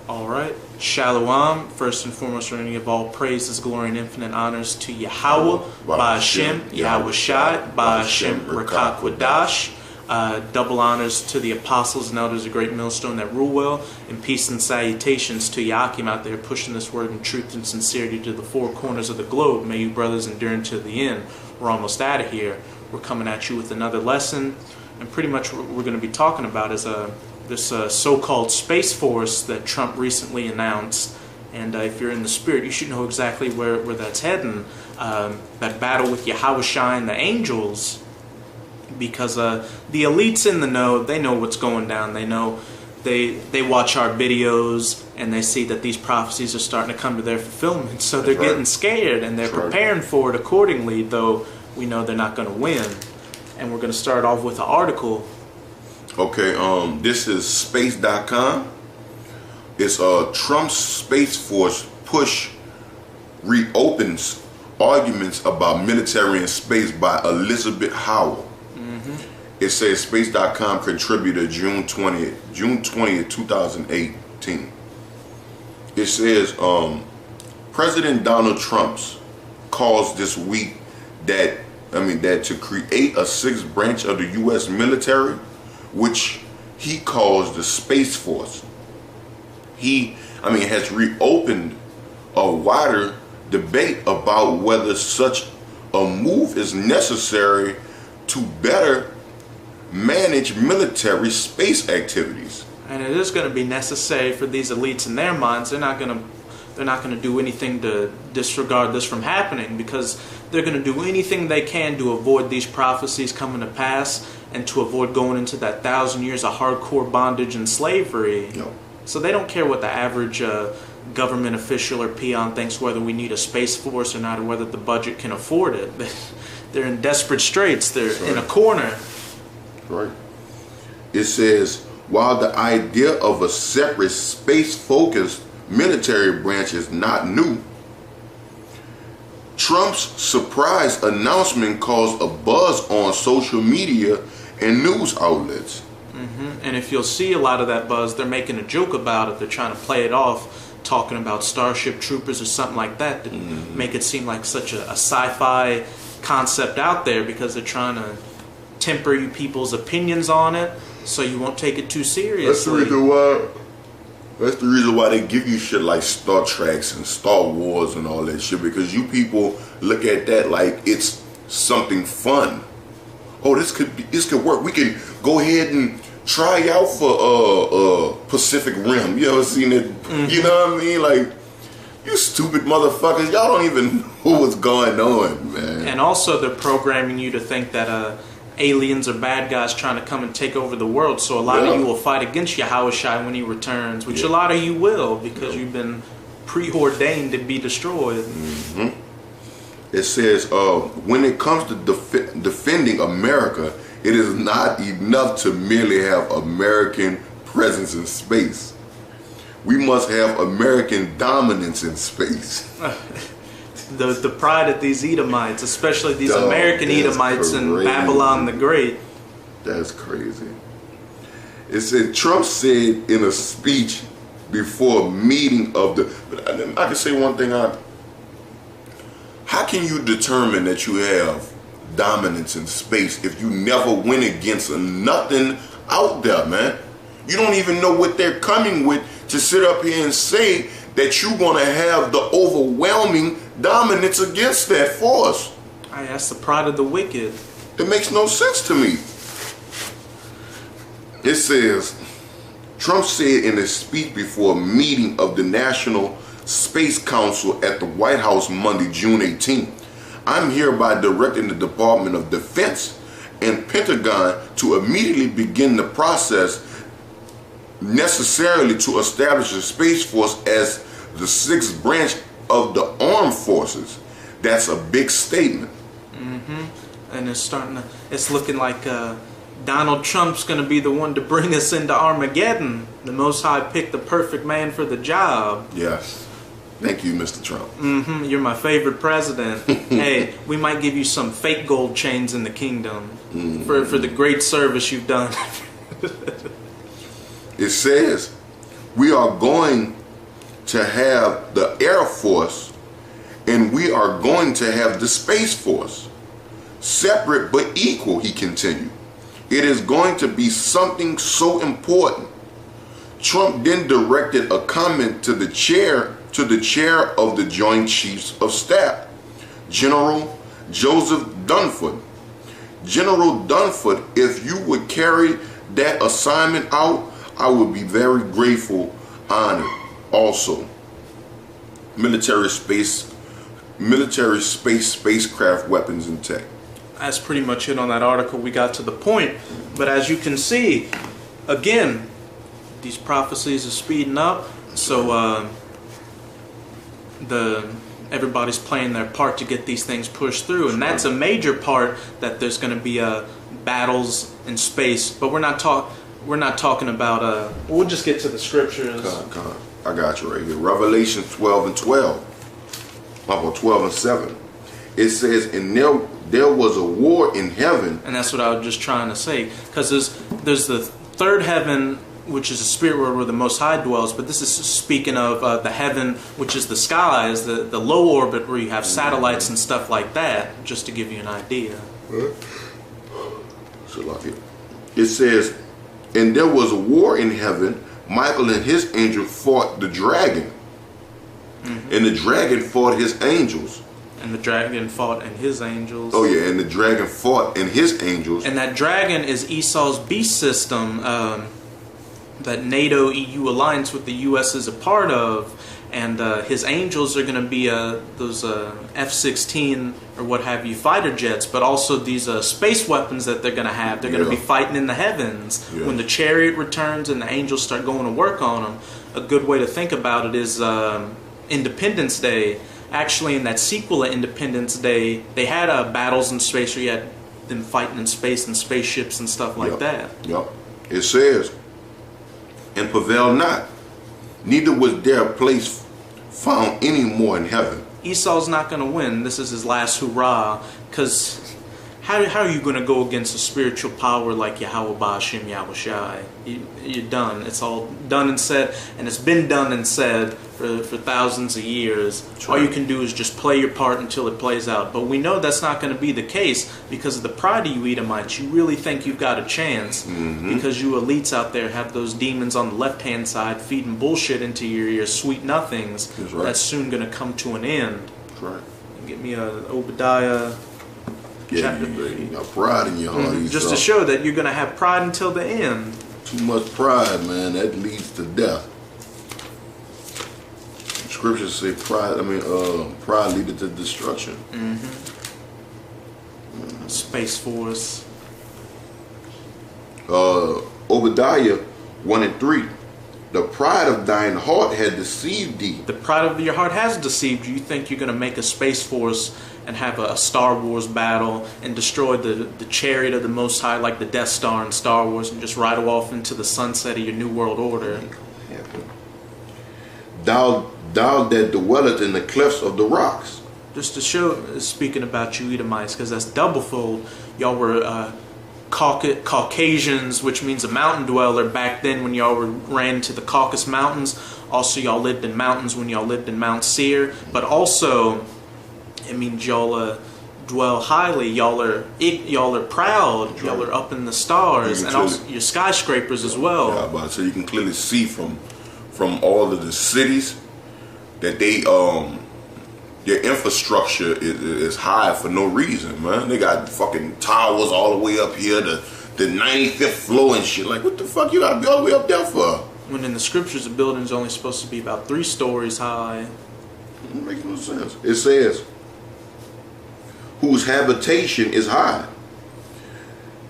Alright. Shalom. First and foremost, rendering of all praises, glory, and infinite honors to Yahweh, Ba'ashem, Yahweh Shai, Ba'ashem, Rakak Wadash. Double honors to the apostles and elders of Great Millstone that rule well, and peace and salutations to Yakim out there pushing this word in truth and sincerity to the four corners of the globe. May you brothers endure until the end. We're almost out of here. We're coming at you with another lesson, and pretty much what we're going to be talking about is this so-called Space Force that Trump recently announced. And if you're in the spirit, you should know exactly where that's heading. That battle with Yahweh Shai and the angels. Because the elites in the know, they know what's going down. They know, they watch our videos and they see that these prophecies are starting to come to their fulfillment. So they're getting scared and they're preparing for it accordingly, though we know they're not going to win. And we're going to start off with an article. Okay, this is space.com. It's Trump's Space Force push reopens arguments about military and space by Elizabeth Howell. It says space.com contributor June 20th, 2018. It says President Donald Trump calls this week that to create a sixth branch of the U.S. military, which he calls the Space Force. He has reopened a wider debate about whether such a move is necessary to better manage military space activities. And it is going to be necessary for these elites in their minds. They're not going to do anything to disregard this from happening, because they're going to do anything they can to avoid these prophecies coming to pass and to avoid going into that 1,000 years of hardcore bondage and slavery. No. So they don't care what the average government official or peon thinks, whether we need a space force or not, or whether the budget can afford it. They're in desperate straits. They're in a corner. Right. It says, while the idea of a separate space-focused military branch is not new, Trump's surprise announcement caused a buzz on social media and news outlets. And if you'll see a lot of that buzz, they're making a joke about it. They're trying to play it off, talking about Starship Troopers or something like that, to make it seem like such a sci-fi concept out there, because they're trying to temper you people's opinions on it so you won't take it too seriously. That's the reason why they give you shit like Star Treks and Star Wars and all that shit, because you people look at that like it's something fun. Oh, this could work. We can go ahead and try out for Pacific Rim. You ever seen it? You know what I mean? Like, you stupid motherfuckers, y'all don't even know what's going on, man. And also they're programming you to think that aliens are bad guys trying to come and take over the world. So a lot of you will fight against Yahweh Shai when he returns, which a lot of you will, because you've been preordained to be destroyed. It says, when it comes to defending America, it is not enough to merely have American presence in space. We must have American dominance in space. The pride of these Edomites, especially these American Edomites in Babylon the Great. That's crazy. It said, Trump said in a speech before a meeting of the... I can say one thing. How can you determine that you have dominance in space if you never went against nothing out there, man? You don't even know what they're coming with to sit up here and say that you're going to have the overwhelming dominance against that force. That's the pride of the wicked. It makes no sense to me. It says, Trump said in a speech before a meeting of the National Space Council at the White House Monday, June 18th, I'm hereby directing the Department of Defense and Pentagon to immediately begin the process necessarily to establish a Space Force as the sixth branch of the armed forces. That's a big statement. And it's looking like Donald Trump's going to be the one to bring us into Armageddon. The Most High picked the perfect man for the job. Yes. Thank you, Mr. Trump. You're my favorite president. Hey, we might give you some fake gold chains in the kingdom for the great service you've done. It says, we are going to have the Air Force, and we are going to have the Space Force. Separate but equal, he continued. It is going to be something so important. Trump then directed a comment to the chair of the Joint Chiefs of Staff, General Joseph Dunford. General Dunford, if you would carry that assignment out, I would be very grateful, honored. Also, military space, spacecraft, weapons, and tech. That's pretty much it on that article. We got to the point. But as you can see, again, these prophecies are speeding up. So everybody's playing their part to get these things pushed through. And that's a major part, that there's going to be battles in space. But we're not talking about... we'll just get to the scriptures. I got you right here. Revelation 12 and 12. About 12 and 7. It says, and there was a war in heaven. And that's what I was just trying to say. Because there's the third heaven, which is the spirit world where the Most High dwells. But this is speaking of the heaven, which is the skies, the low orbit where you have satellites and stuff like that, just to give you an idea. It says, and there was a war in heaven. Michael and his angel fought the dragon. Mm-hmm. And the dragon fought his angels. And the dragon fought and his angels. Oh yeah, and the dragon fought and his angels. And that dragon is Esau's beast system that NATO EU alliance with the U.S. is a part of. And his angels are going to be those F-16 or what have you fighter jets, but also these space weapons that they're going to have. They're going to be fighting in the heavens. Yeah. When the chariot returns and the angels start going to work on them, a good way to think about it is Independence Day. Actually, in that sequel of Independence Day, they had battles in space where you had them fighting in space and spaceships and stuff like that. Yep. It says, and prevail not, neither was there a place found any more in heaven. Esau's not going to win. This is his last hurrah. Because how are you going to go against a spiritual power like Yahweh Ba'ashem Yahushai? You're done. It's all done and said. And it's been done and said for thousands of years. All you can do is just play your part until it plays out. But we know that's not going to be the case because of the pride of you Edomites. You really think you've got a chance because you elites out there have those demons on the left-hand side feeding bullshit into your ears, sweet nothings. That's soon going to come to an end. That's right. Get me a Obadiah... Yeah, you got pride in your heart. Just to show that you're going to have pride until the end. Too much pride, man, that leads to death. Scriptures say pride leadeth to destruction. Space Force. Obadiah 1 and 3. The pride of thine heart had deceived thee. The pride of your heart has deceived you. You think you're going to make a Space Force and have a Star Wars battle and destroy the chariot of the Most High like the Death Star in Star Wars and just ride off into the sunset of your New World Order. Thou that dwelleth in the clefts of the rocks. Just to show, speaking about you Edomites, because that's doublefold. Y'all were Caucasians, which means a mountain dweller back then when y'all ran to the Caucasus Mountains. Also, y'all lived in mountains when y'all lived in Mount Seir. But also, it means y'all dwell highly. Y'all are proud. Y'all are up in the stars, and also you're skyscrapers as well. Yeah, but so you can clearly see from all of the cities that they their infrastructure is high for no reason, man. They got fucking towers all the way up here to the 95th floor and shit. Like, what the fuck you gotta be all the way up there for? When in the scriptures, the building's only supposed to be about 3 stories high. It makes no sense. It says, whose habitation is high,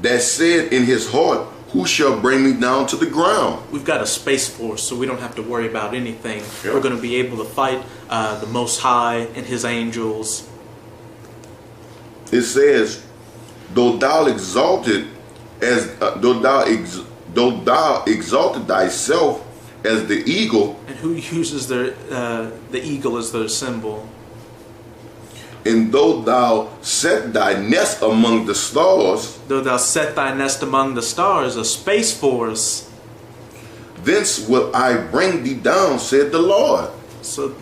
that said in his heart, who shall bring me down to the ground? We've got a Space Force, so we don't have to worry about anything. Yep. We're going to be able to fight the Most High and His angels. It says, though thou exalted thyself as the eagle. And who uses the eagle as their symbol? And though thou set thy nest among the stars. Though thou set thy nest among the stars, a Space Force. Thence will I bring thee down, said the Lord. So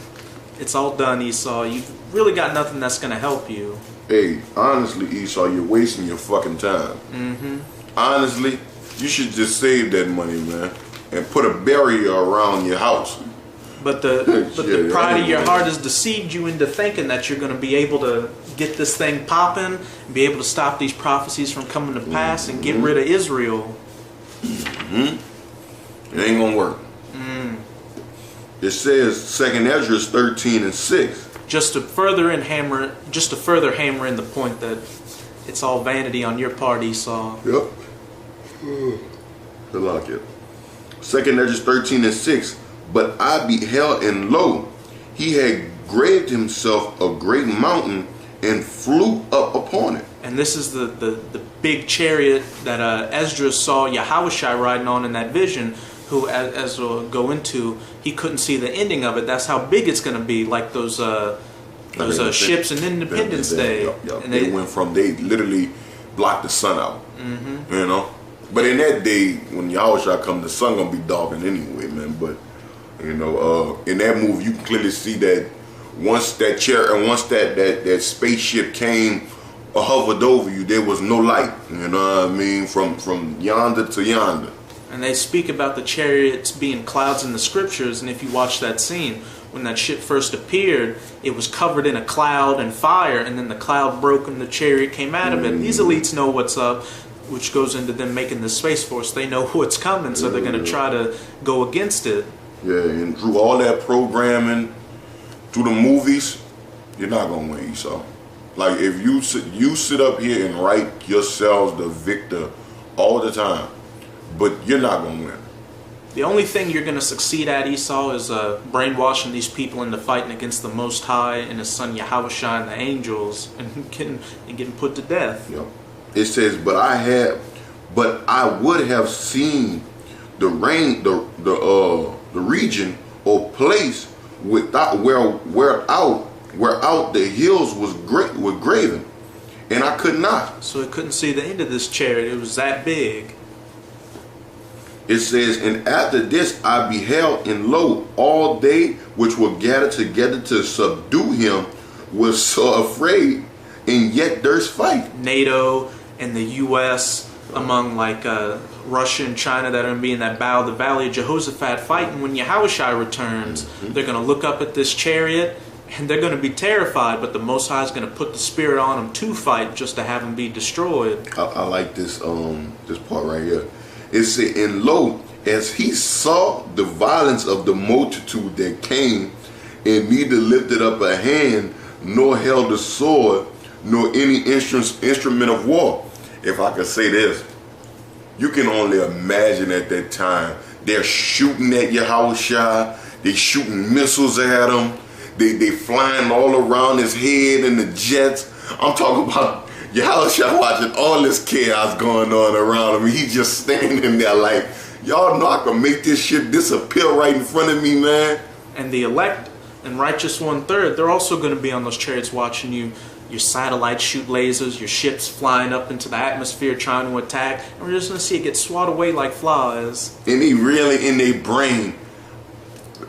it's all done, Esau. You've really got nothing that's going to help you. Hey, honestly, Esau, you're wasting your fucking time. Honestly, you should just save that money, man, and put a barrier around your house. But the pride of your heart has deceived you into thinking that you're going to be able to get this thing popping, and be able to stop these prophecies from coming to pass, and get rid of Israel. It ain't gonna work. It says 2nd Ezra 13:6. Just to further hammer in the point that it's all vanity on your part, Esau. Yep. I like it. 2nd Ezra 13:6. But I beheld, and lo, he had graved himself a great mountain and flew up upon it. And this is the big chariot that Ezra saw Yahushua riding on in that vision, who, as we'll go into, he couldn't see the ending of it. That's how big it's going to be, like those ships in Independence Day. And they literally blocked the sun out. You know? But in that day, when Yahushua come, the sun going to be darkened anyway, man. But, you know, in that movie, you can clearly see that once that that spaceship came or hovered over you, there was no light. You know what I mean? From yonder to yonder. And they speak about the chariots being clouds in the scriptures, and if you watch that scene, when that ship first appeared, it was covered in a cloud and fire, and then the cloud broke and the chariot came out of it. These elites know what's up, which goes into them making the Space Force. They know what's coming, so they're going to try to go against it. Yeah, and through all that programming, through the movies, you're not going to win, Esau. Like, if you sit up here and write yourselves the victor all the time, but you're not going to win. The only thing you're going to succeed at, Esau, is brainwashing these people into fighting against the Most High and His Son Yahushua and the angels, and getting put to death. Yep. It says, but I would have seen the region or place where out the hills was graven, and I could not. So it couldn't see the end of this chariot. It was that big. It says, and after this I beheld, and lo, all they which were gathered together to subdue him was so afraid, and yet durst fight. NATO and the U.S. among like Russia and China that are going to be in that the Valley of Jehoshaphat fighting. When Yahushua returns, they're going to look up at this chariot, and they're going to be terrified, but the Most High is going to put the spirit on them to fight, just to have them be destroyed. I like this this part right here. It said, and lo, as he saw the violence of the multitude that came, and neither lifted up a hand, nor held a sword, nor any instrument of war. If I could say this, you can only imagine at that time, they're shooting at Yahushua, they shooting missiles at him, they flying all around his head in the jets. I'm talking about Yahushua watching all this chaos going on around him. He's just standing there like, y'all know I can make this shit disappear right in front of me, man. And the elect and righteous 1/3, they're also going to be on those chariots watching you. Your satellites shoot lasers, your ships flying up into the atmosphere trying to attack, and we're just going to see it get swatted away like flies. And they really in their brain,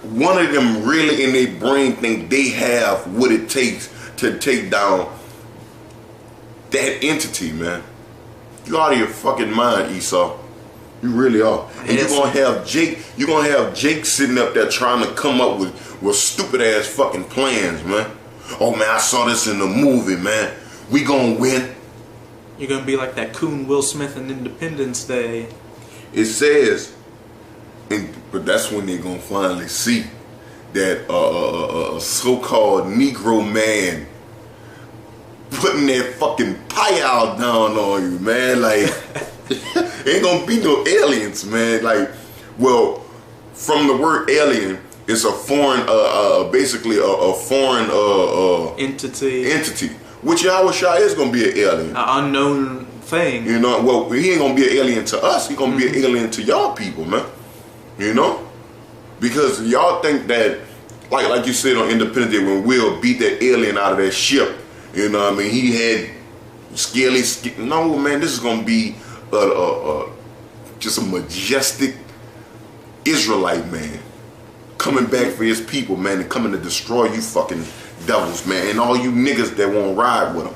one of them really in their brain think they have what it takes to take down that entity, man. You out of your fucking mind, Esau. You really are. And you're gonna have Jake sitting up there trying to come up with stupid ass fucking plans, man. Oh man, I saw this in the movie, man. We gonna win. You're gonna be like that coon Will Smith in Independence Day. It says, but that's when they're gonna finally see that so-called Negro man putting that fucking pie down on you, man. Like, ain't gonna be no aliens, man. Like, well, from the word alien, it's a foreign, basically a foreign entity. Which Yahushua is gonna be an alien, an unknown thing. You know, well, he ain't gonna be an alien to us. He gonna be an alien to y'all people, man. You know, because y'all think that, like you said on Independence Day, when Will beat that alien out of that ship. You know what I mean? He had scaly skin. No, man, this is going to be just a majestic Israelite man coming back for his people, man, and coming to destroy you fucking devils, man, and all you niggas that won't ride with him.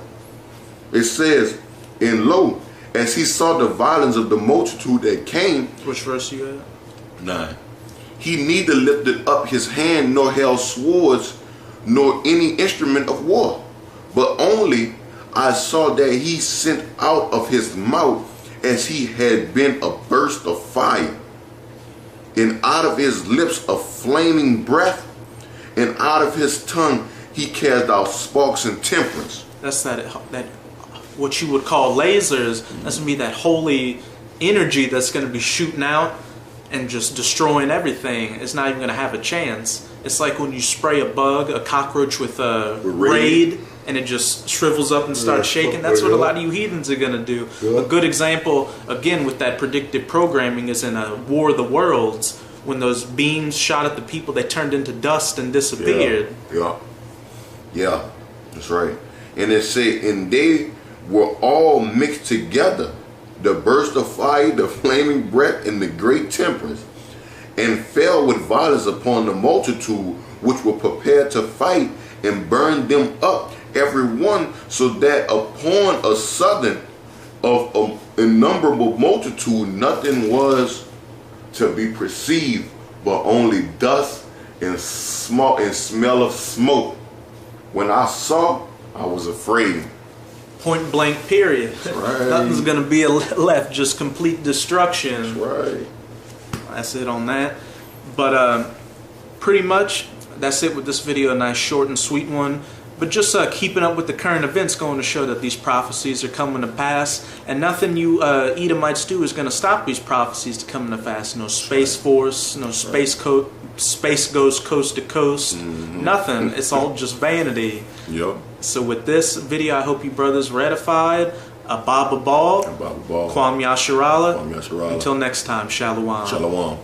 It says, and lo, as he saw the violence of the multitude that came. Which verse you at? 9. He neither lifted up his hand nor held swords nor any instrument of war, but only I saw that he sent out of his mouth as he had been a burst of fire, and out of his lips a flaming breath, and out of his tongue he cast out sparks and temperance. That's that what you would call lasers. That's gonna be that holy energy that's gonna be shooting out and just destroying everything. It's not even gonna have a chance. It's like when you spray a bug, a cockroach with a raid, and it just shrivels up and starts shaking. That's what a lot of you heathens are gonna do. A good example, again, with that predictive programming is in a War of the Worlds, when those beams shot at the people, they turned into dust and disappeared. Yeah, that's right. And it say, and they were all mixed together, the burst of fire, the flaming breath, and the great temperance, and fell with violence upon the multitude which were prepared to fight, and burned them up every one, so that upon a sudden of an innumerable multitude nothing was to be perceived, but only dust and smell of smoke. When I saw, I was afraid. Point blank, period. Right. Nothing's gonna be left, just complete destruction. That's right. That's it on that. But pretty much that's it with this video. A nice short and sweet one. But just keeping up with the current events, going to show that these prophecies are coming to pass, and nothing you Edomites do is going to stop these prophecies to coming to pass. No space force, no space goes coast to coast, nothing. It's all just vanity. Yep. So with this video, I hope you brothers were edified. Ababa Ball, Kwam Yasharala. Kwam Yasharala. Until next time, Shalom. Shalom.